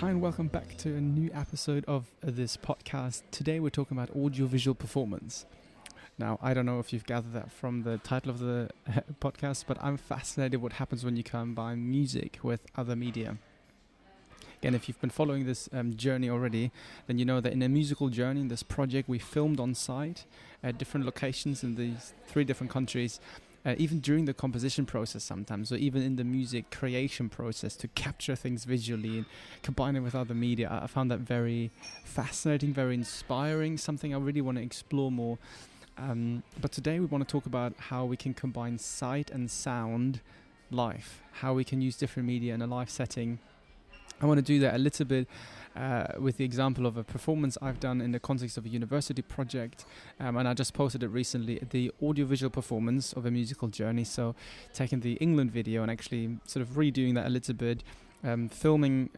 Hi and welcome back to a new episode of this podcast. Today we're talking about audiovisual performance. Now, I don't know if you've gathered that from the title of the podcast, but I'm fascinated what happens when you combine music with other media. Again, if you've been following this journey already, then you know that in a musical journey, in this project, we filmed on site at different locations in these 3 different countries. Even during the composition process sometimes, or even in the music creation process, to capture things visually and combine it with other media. I found that very fascinating, very inspiring, something I really want to explore more. But today we want to talk about how we can combine sight and sound live, how we can use different media in a live setting. I want to do that a little bit with the example of a performance I've done in the context of a university project, and I just posted it recently, the audiovisual performance of a musical journey. So taking the England video and actually sort of redoing that a little bit, filming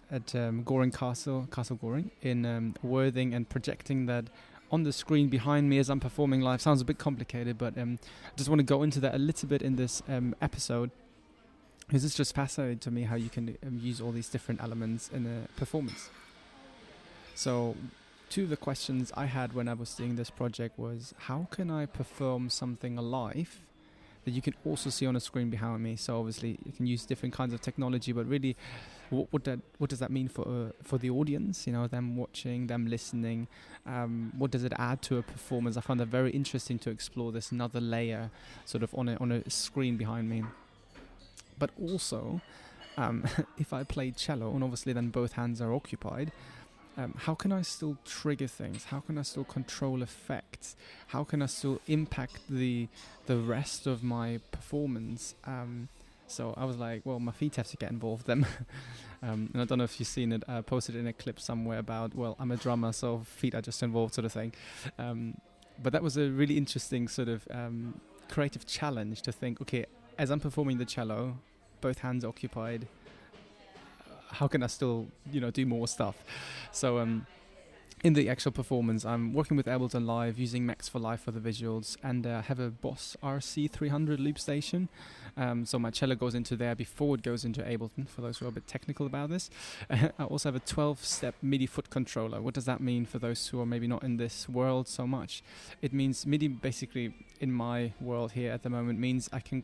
at Goring Castle Goring in Worthing, and projecting that on the screen behind me as I'm performing live. Sounds a bit complicated, but I just want to go into that a little bit in this episode. Because it's just fascinating to me how you can use all these different elements in a performance. So 2 of the questions I had when I was doing this project was, how can I perform something live that you can also see on a screen behind me? So obviously you can use different kinds of technology, but really what does that mean for the audience? You know, them watching, them listening. What does it add to a performance? I found that very interesting to explore this another layer sort of on a screen behind me. But also, if I play cello, and obviously then both hands are occupied, how can I still trigger things? How can I still control effects? How can I still impact the rest of my performance? So I was like, well, my feet have to get involved then. And I don't know if you've seen it. I posted in a clip somewhere about, well, I'm a drummer, so feet are just involved sort of thing. But that was a really interesting sort of creative challenge to think, okay, as I'm performing the cello, both hands occupied, how can I still, do more stuff? So in the actual performance, I'm working with Ableton Live, using Max for Live for the visuals, and have a Boss RC300 loop station. So my cello goes into there before it goes into Ableton, for those who are a bit technical about this. I also have a 12-step MIDI foot controller. What does that mean for those who are maybe not in this world so much? It means MIDI, basically, in my world here at the moment, means I can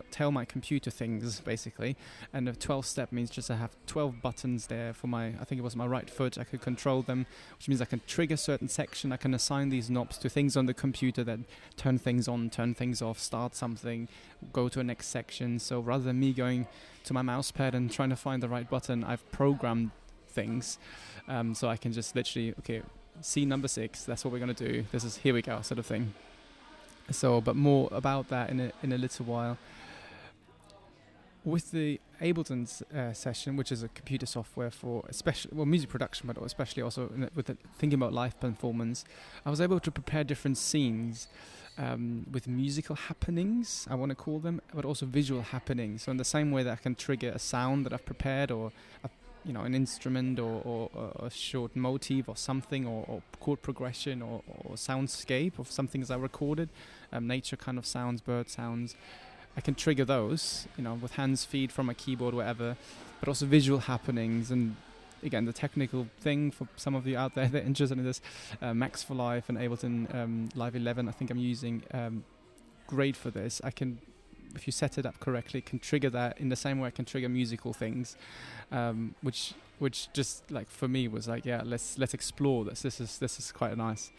tell my computer things, basically, and a 12-step means just I have 12 buttons there for I think it was my right foot. I could control them, which means I can trigger certain section. I can assign these knobs to things on the computer that turn things on, turn things off, start something, go to a next section. So rather than me going to my mouse pad and trying to find the right button, I've programmed things, so I can just literally, okay, C number 6, that's what we're going to do, here we go, sort of thing. So, but more about that in a little while. With the Ableton session, which is a computer software for music production, but especially also thinking about live performance, I was able to prepare different scenes with musical happenings, I want to call them, but also visual happenings. So in the same way that I can trigger a sound that I've prepared, or an instrument, or a short motif or something, or chord progression, or soundscape of some things I recorded, nature kind of sounds, bird sounds. I can trigger those, with hands, feet, from a keyboard, whatever, but also visual happenings. And again, the technical thing for some of you out there that are interested in this, Max for Live and Ableton Live 11, I think I'm using, great for this. I can, if you set it up correctly, can trigger that in the same way I can trigger musical things, which just like for me was like, yeah, let's explore this. This is quite nice.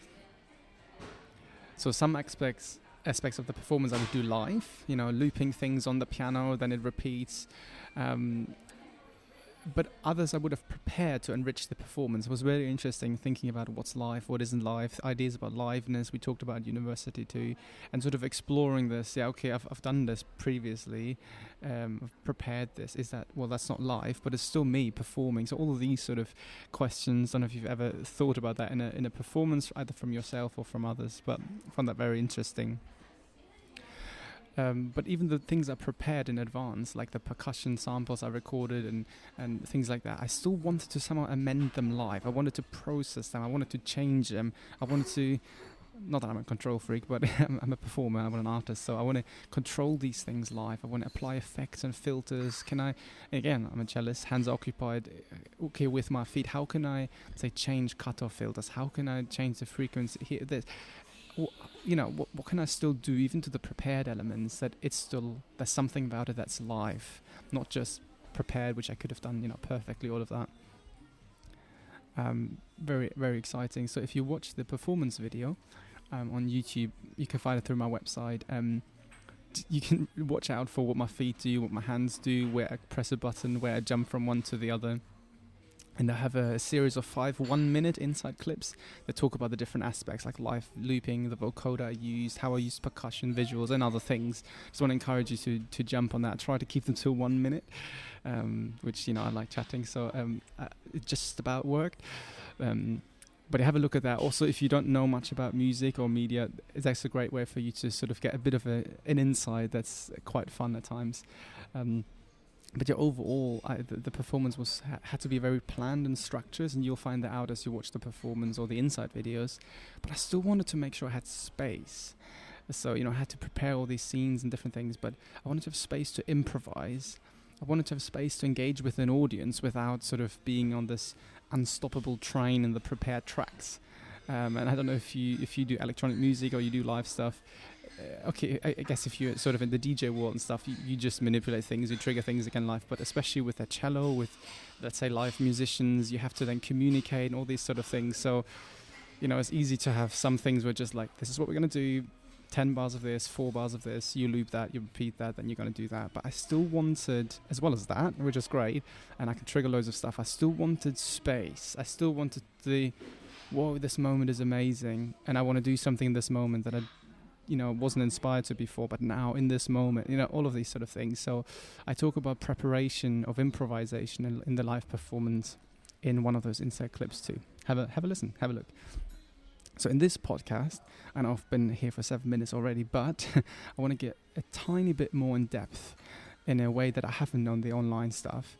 So some aspects of the performance I would do live, looping things on the piano, then it repeats. But others I would have prepared to enrich the performance. It was very interesting thinking about what's live, what isn't live, ideas about liveness. We talked about university too, and sort of exploring this. Yeah, okay, I've done this previously. I've prepared this. That's not live, but it's still me performing. So all of these sort of questions. I don't know if you've ever thought about that in a performance, either from yourself or from others, but I found that very interesting. But even the things I prepared in advance, like the percussion samples I recorded and things like that, I still wanted to somehow amend them live. I wanted to process them. I wanted to change them. I wanted to not that I'm a control freak, but I'm a performer, I'm an artist, so I want to control these things live. I want to apply effects and filters. Again, I'm a cellist, hands occupied, okay, with my feet, how can I, say, change cutoff filters? How can I change the frequency here, this? What can I still do, even to the prepared elements, that it's still, there's something about it that's live, not just prepared, which I could have done, perfectly, all of that. Very, very exciting. So if you watch the performance video on YouTube, you can find it through my website. You can watch out for what my feet do, what my hands do, where I press a button, where I jump from one to the other. And I have a series of 5 1-minute inside clips that talk about the different aspects, like live looping, the vocoder I used, how I use percussion, visuals, and other things. Just want to encourage you to jump on that. Try to keep them to 1 minute, which, I like chatting, so it just about worked. But have a look at that. Also, if you don't know much about music or media, that's a great way for you to sort of get a bit of an insight that's quite fun at times. But overall, the performance had to be very planned and structured, and you'll find that out as you watch the performance or the inside videos. But I still wanted to make sure I had space. So, I had to prepare all these scenes and different things, but I wanted to have space to improvise. I wanted to have space to engage with an audience without sort of being on this unstoppable train in the prepared tracks. And I don't know if you do electronic music or you do live stuff. Okay, I guess if you're sort of in the DJ world and stuff, you just manipulate things, you trigger things again live. But especially with a cello, with, let's say, live musicians, you have to then communicate and all these sort of things. So, it's easy to have some things where just like, this is what we're going to do, 10 bars of this, 4 bars of this, you loop that, you repeat that, then you're going to do that. But I still wanted, as well as that, which is great, and I can trigger loads of stuff, I still wanted space. I still wanted whoa, this moment is amazing, and I want to do something in this moment that I wasn't inspired to before, but now in this moment, all of these sort of things. So I talk about preparation of improvisation in the live performance in one of those inside clips too. Have a listen, have a look. So in this podcast, and I've been here for 7 minutes already, but I want to get a tiny bit more in depth in a way that I haven't on the online stuff,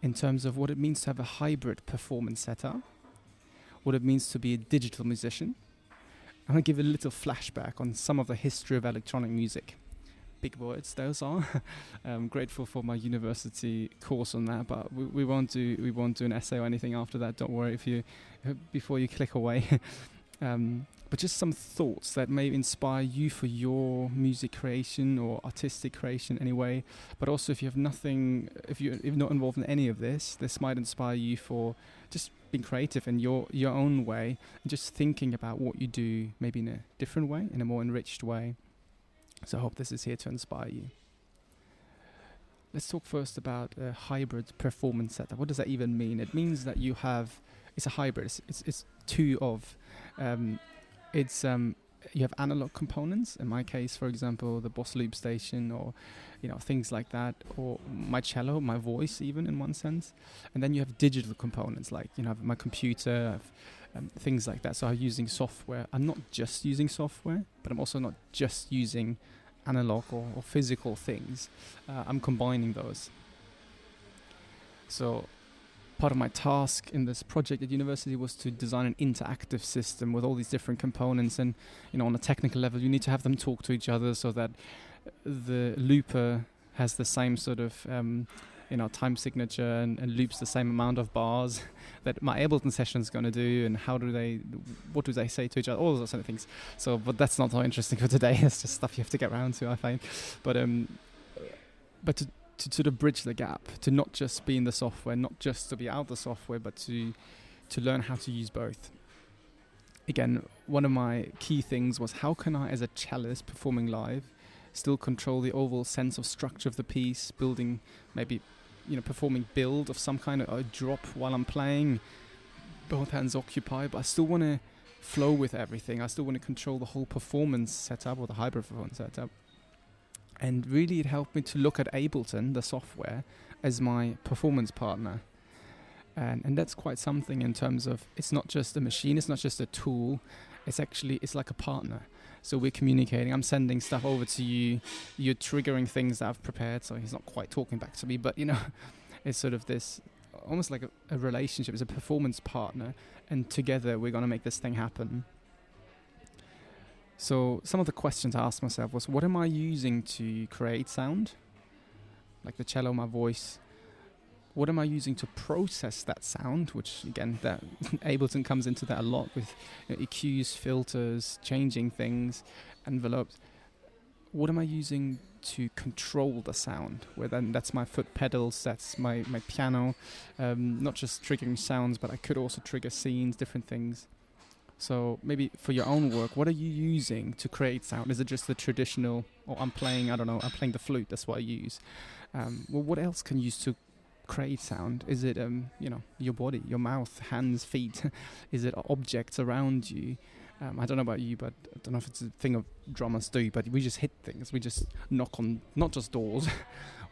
in terms of what it means to have a hybrid performance setup, what it means to be a digital musician. I'm going to give a little flashback on some of the history of electronic music. Big words, those are. I'm grateful for my university course on that, but we won't do an essay or anything after that. Don't worry before you click away. But just some thoughts that may inspire you for your music creation or artistic creation anyway. But also, if you're not involved in any of this might inspire you for just being creative in your own way, and just thinking about what you do maybe in a different way, in a more enriched way. So I hope this is here to inspire you. Let's talk first about a hybrid performance setup. What does that even mean? It means that it's a hybrid. It's two of. You have analog components. In my case, for example, the Boss Loop station, or things like that, or my cello, my voice, even in one sense. And then you have digital components, like my computer, things like that. So I'm using software. I'm not just using software, but I'm also not just using analog or physical things. I'm combining those. So part of my task in this project at university was to design an interactive system with all these different components, and on a technical level you need to have them talk to each other so that the looper has the same sort of time signature and loops the same amount of bars that my Ableton session is going to do, and what do they say to each other, all those sort of things. So, but that's not so interesting for today. It's just stuff you have to get around to, I find. But to sort of bridge the gap, to not just be in the software, not just to be out the software, but to learn how to use both. Again, one of my key things was, how can I, as a cellist performing live, still control the overall sense of structure of the piece, building maybe, performing build of some kind of a drop while I'm playing, both hands occupied, but I still want to flow with everything. I still want to control the whole performance setup, or the hybrid performance setup. And really it helped me to look at Ableton, the software, as my performance partner. And that's quite something in terms of, it's not just a machine, it's not just a tool, it's like a partner. So we're communicating, I'm sending stuff over to you, you're triggering things that I've prepared, so he's not quite talking back to me, but it's sort of this, almost like a relationship, it's a performance partner, and together we're going to make this thing happen. So some of the questions I asked myself was, what am I using to create sound? Like the cello, my voice. What am I using to process that sound? Which again, that Ableton comes into that a lot with EQs, filters, changing things, envelopes. What am I using to control the sound? Where then that's my foot pedals, that's my piano, not just triggering sounds, but I could also trigger scenes, different things. So maybe for your own work, what are you using to create sound? Is it just the traditional, or I'm playing the flute, that's what I use. Well, what else can you use to create sound? Is it, your body, your mouth, hands, feet? Is it objects around you? I don't know about you, but I don't know if it's a thing of drummers do, but we just hit things. We just knock on, not just doors,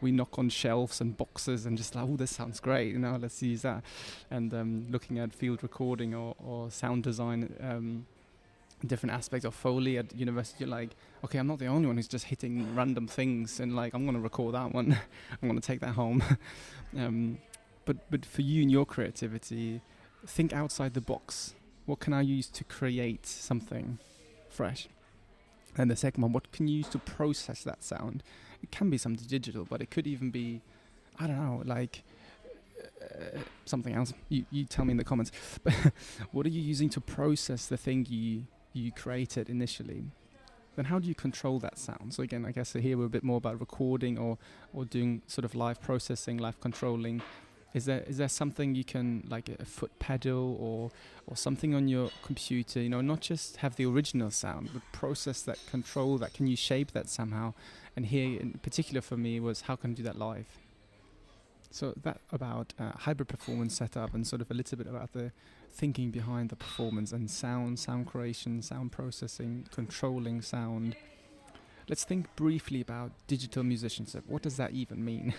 we knock on shelves and boxes and just like, oh, this sounds great, let's use that. And looking at field recording or sound design, different aspects of Foley at university, you're like, okay, I'm not the only one who's just hitting random things and like, I'm going to record that one. I'm going to take that home. But for you and your creativity, think outside the box. What can I use to create something fresh? And the second one, what can you use to process that sound? It can be something digital, but it could even be, I don't know, like something else. You tell me in the comments. But what are you using to process the thing you created initially? Then how do you control that sound? So again, I guess here we're a bit more about recording or doing sort of live processing, live controlling. Is there something you can, like a foot pedal or something on your computer, not just have the original sound, but process that, control that? Can you shape that somehow? And here in particular for me was, how can I do that live? So that about hybrid performance setup and sort of a little bit about the thinking behind the performance and sound creation, sound processing, controlling sound. Let's think briefly about digital musicianship. What does that even mean?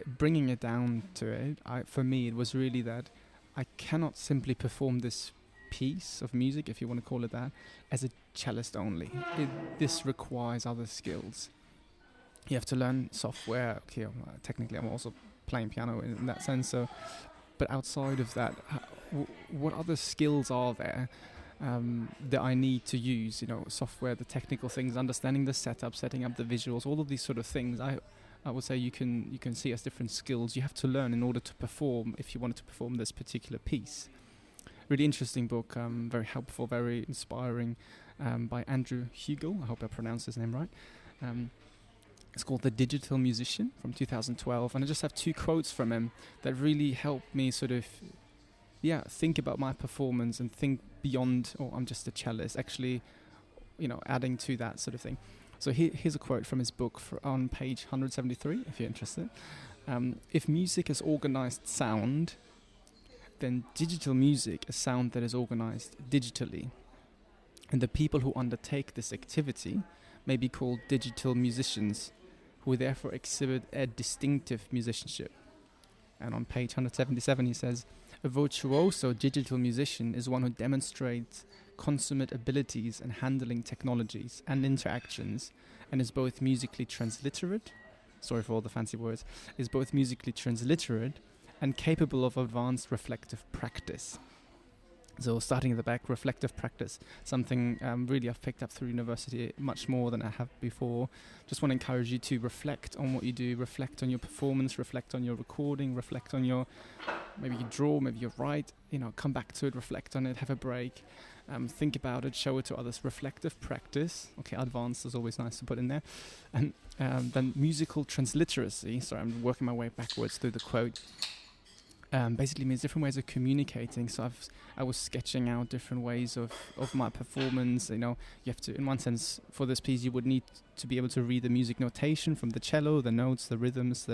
Bringing it down to it, for me, it was really that I cannot simply perform this piece of music, if you want to call it that, as a cellist only. This requires other skills. You have to learn software. Okay, technically I'm also playing piano in that sense. So, but outside of that, what other skills are there that I need to use? Software, the technical things, understanding the setup, setting up the visuals, all of these sort of things. I would say you can see as different skills you have to learn in order to perform, if you wanted to perform this particular piece. Really interesting book, very helpful, very inspiring, by Andrew Hugill. I hope I pronounced his name right. It's called The Digital Musician from 2012, and I just have 2 quotes from him that really helped me sort of, think about my performance and think beyond, I'm just a cellist, actually, adding to that sort of thing. So here's a quote from his book on page 173, if you're interested. If music is organized sound, then digital music is sound that is organized digitally. And the people who undertake this activity may be called digital musicians, who therefore exhibit a distinctive musicianship. And on page 177 he says, a virtuoso digital musician is one who demonstrates consummate abilities in handling technologies and interactions, and is both musically transliterate, sorry for all the fancy words, is both musically transliterate and capable of advanced reflective practice. So starting at the back, reflective practice, something really I've picked up through university much more than I have before. Just want to encourage you to reflect on what you do, reflect on your performance, reflect on your recording, reflect on your, maybe you draw, maybe you write, come back to it, reflect on it, have a break, think about it, show it to others. Reflective practice, okay, advanced is always nice to put in there. And then musical transliteracy, sorry, I'm working my way backwards through the quote. Basically means different ways of communicating. So I was sketching out different ways of my performance. You have to, in one sense, for this piece, you would need to be able to read the music notation from the cello, the notes, the rhythms,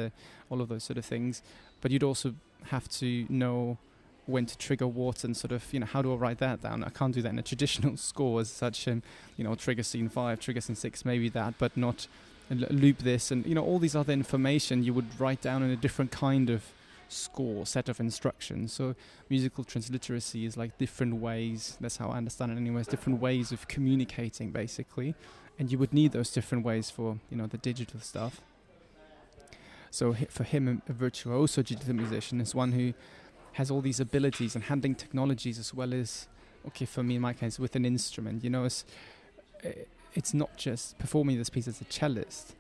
all of those sort of things. But you'd also have to know when to trigger what and sort of, how do I write that down? I can't do that in a traditional score as such. And, trigger scene 5, trigger scene 6, maybe that, but not loop this. And, all these other information you would write down in a different kind of score, set of instructions. So musical transliteracy is like different ways, that's how I understand it anyways, different ways of communicating basically, and you would need those different ways for the digital stuff. So for him, a virtuoso digital musician is one who has all these abilities and handling technologies as well as okay, for me in my case, with an instrument, it's not just performing this piece as a cellist.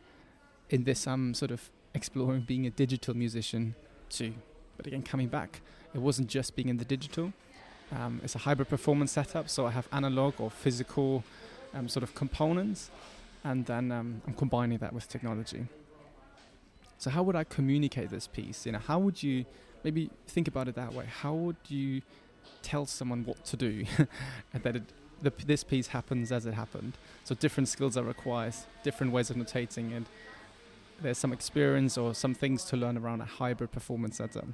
In this, I'm sort of exploring being a digital musician too. But again, coming back, it wasn't just being in the digital. It's a hybrid performance setup, so I have analog or physical sort of components, and then I'm combining that with technology. So how would I communicate this piece? How would you maybe think about it that way? How would you tell someone what to do and that this piece happens as it happened? So different skills are required, different ways of notating it. There's some experience or some things to learn around a hybrid performance setup.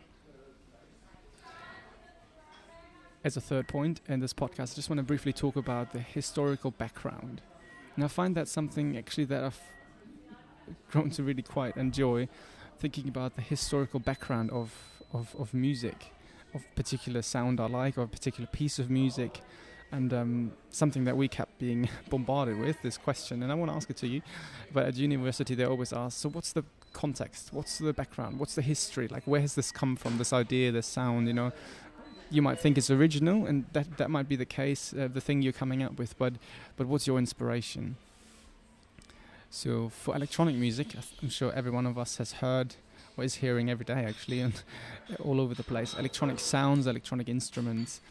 As a third point in this podcast, I just want to briefly talk about the historical background. And I find that something actually that I've grown to really quite enjoy, thinking about the historical background of music, of particular sound I like, or a particular piece of music. And something that we kept being bombarded with, this question, and I want to ask it to you, but at university they always ask, so what's the context, what's the background, what's the history, like where has this come from, this idea, this sound, you might think it's original, and that might be the case, the thing you're coming up with, but what's your inspiration? So for electronic music, I'm sure every one of us has heard, or is hearing every day actually, and all over the place, electronic sounds, electronic instruments.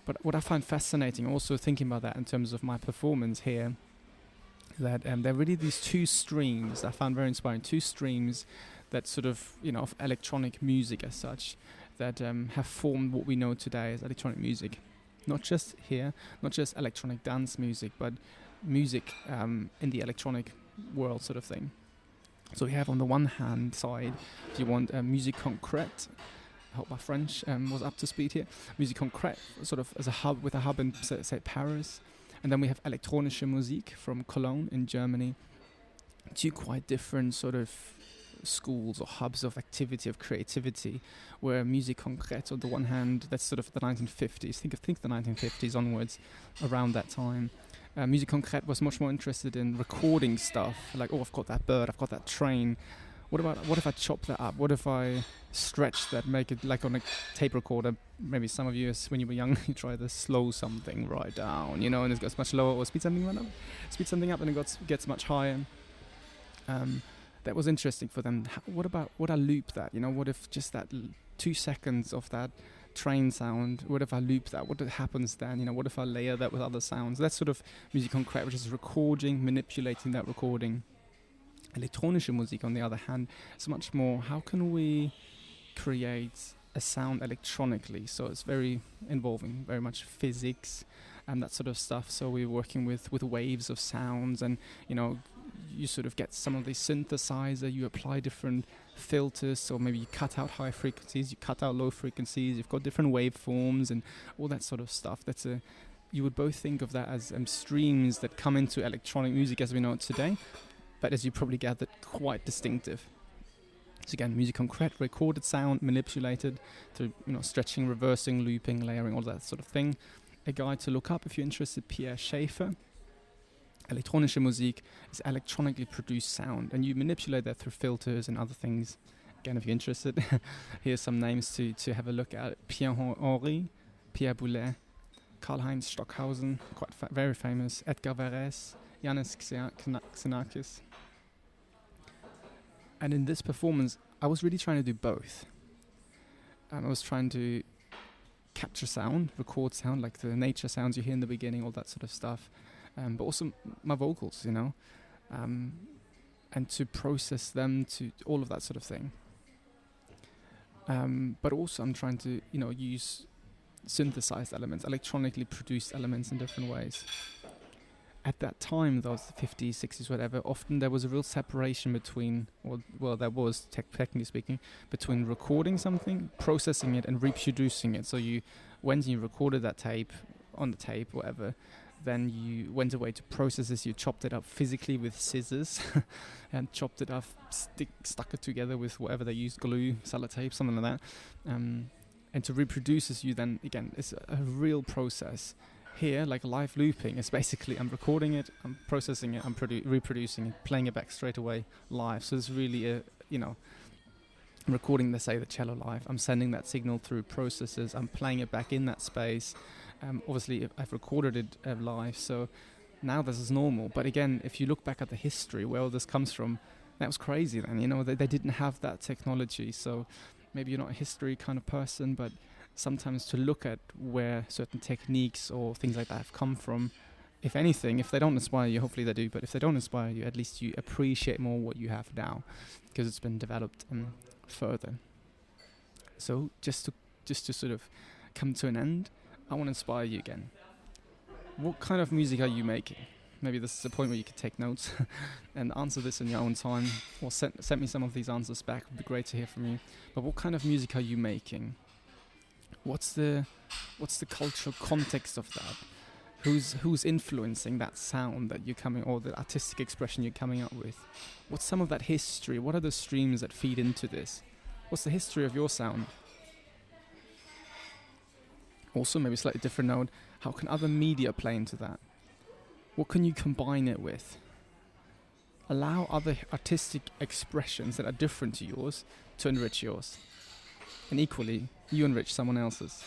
But what I find fascinating, also thinking about that in terms of my performance here, that there are really these two streams I found very inspiring, two streams that sort of, of electronic music as such, that have formed what we know today as electronic music. Not just here, not just electronic dance music, but music in the electronic world sort of thing. So we have on the one hand side, if you want musique concrète. I hope my French was up to speed here. Musique concrète, sort of as a hub, with a hub in, say, Paris. And then we have elektronische Musik from Cologne in Germany. Two quite different sort of schools or hubs of activity, of creativity, where musique concrète, on the one hand, that's sort of the 1950s. Think the 1950s onwards, around that time. Musique concrète was much more interested in recording stuff, like, I've got that bird, I've got that train. What if I chop that up? What if I stretch that, make it like on a tape recorder? Maybe some of you, when you were young, you try to slow something right down, and it gets much lower, or speed something up, and it gets much higher. That was interesting for them. What I loop that? What if just that 2 seconds of that train sound? What if I loop that? What happens then? What if I layer that with other sounds? That's sort of musique concrète, which is recording, manipulating that recording. Elektronische Musik, on the other hand, is much more, how can we create a sound electronically? So it's very involving, very much physics and that sort of stuff. So we're working with waves of sounds, and you sort of get some of the synthesizer, you apply different filters, so maybe you cut out high frequencies, you cut out low frequencies, you've got different waveforms and all that sort of stuff. You would both think of that as streams that come into electronic music as we know it today, but as you probably gathered, quite distinctive. So again, musique concrète, recorded sound, manipulated through stretching, reversing, looping, layering, all that sort of thing. A guide to look up if you're interested, Pierre Schaeffer. Elektronische Musik is electronically produced sound, and you manipulate that through filters and other things. Again, if you're interested, here's some names to have a look at. Pierre Henry, Pierre Boulez, Karl-Heinz Stockhausen, very famous, Edgar Varèse, Yanis Xenakis. And in this performance, I was really trying to do both. I was trying to capture sound, record sound, like the nature sounds you hear in the beginning, all that sort of stuff. But also my vocals, and to process them, to all of that sort of thing. But also I'm trying to, use synthesized elements, electronically produced elements in different ways. At that time, those 50s, 60s, whatever, often there was a real separation between, there was, technically speaking, between recording something, processing it, and reproducing it. So when you recorded that tape, on the tape, whatever, then you went away to process this, you chopped it up physically with scissors, and chopped it up, stuck it together with whatever they used, glue, sellotape, something like that. And to reproduce this, you then, again, it's a real process. Here, like live looping, is basically I'm recording it, I'm processing it, I'm reproducing it, playing it back straight away live. So it's really I'm recording, the cello live. I'm sending that signal through processors. I'm playing it back in that space, Obviously, I've recorded it live, so now this is normal. But again, if you look back at the history, where all this comes from, that was crazy then. They didn't have that technology. So maybe you're not a history kind of person, but sometimes to look at where certain techniques or things like that have come from, if anything, if they don't inspire you, hopefully they do, but if they don't inspire you, at least you appreciate more what you have now, because it's been developed further. So just to sort of come to an end, I want to inspire you again. What kind of music are you making? Maybe this is a point where you could take notes and answer this in your own time, or send me some of these answers back. It would be great to hear from you. But what kind of music are you making? What's the cultural context of that? Who's influencing that sound that you're coming, or the artistic expression you're coming up with? What's some of that history? What are the streams that feed into this? What's the history of your sound? Also, maybe a slightly different note, how can other media play into that? What can you combine it with? Allow other artistic expressions that are different to yours to enrich yours. And equally, you enrich someone else's.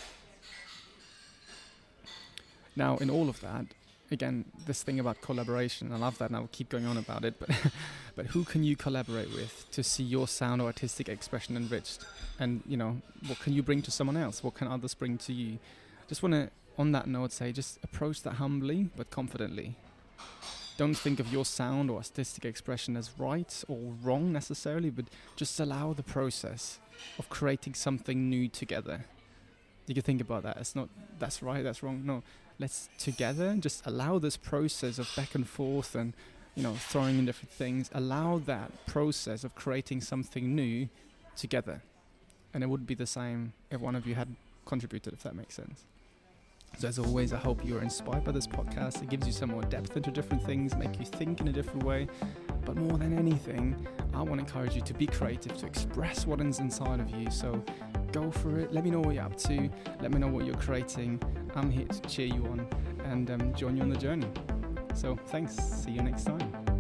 Now, in all of that, again, this thing about collaboration, I love that, and I'll keep going on about it, but who can you collaborate with to see your sound or artistic expression enriched? And, what can you bring to someone else? What can others bring to you? Just want to, on that note, say, just approach that humbly, but confidently. Don't think of your sound or artistic expression as right or wrong necessarily, but just allow the process of creating something new together. You can think about that. It's not, that's right, that's wrong. No, let's together just allow this process of back and forth and, throwing in different things. Allow that process of creating something new together. And it would be the same if one of you had contributed, if that makes sense. So as always, I hope you're inspired by this podcast. It gives you some more depth into different things, make you think in a different way. But more than anything, I want to encourage you to be creative, to express what is inside of you. So go for it. Let me know what you're up to. Let me know what you're creating. I'm here to cheer you on and join you on the journey. So thanks. See you next time.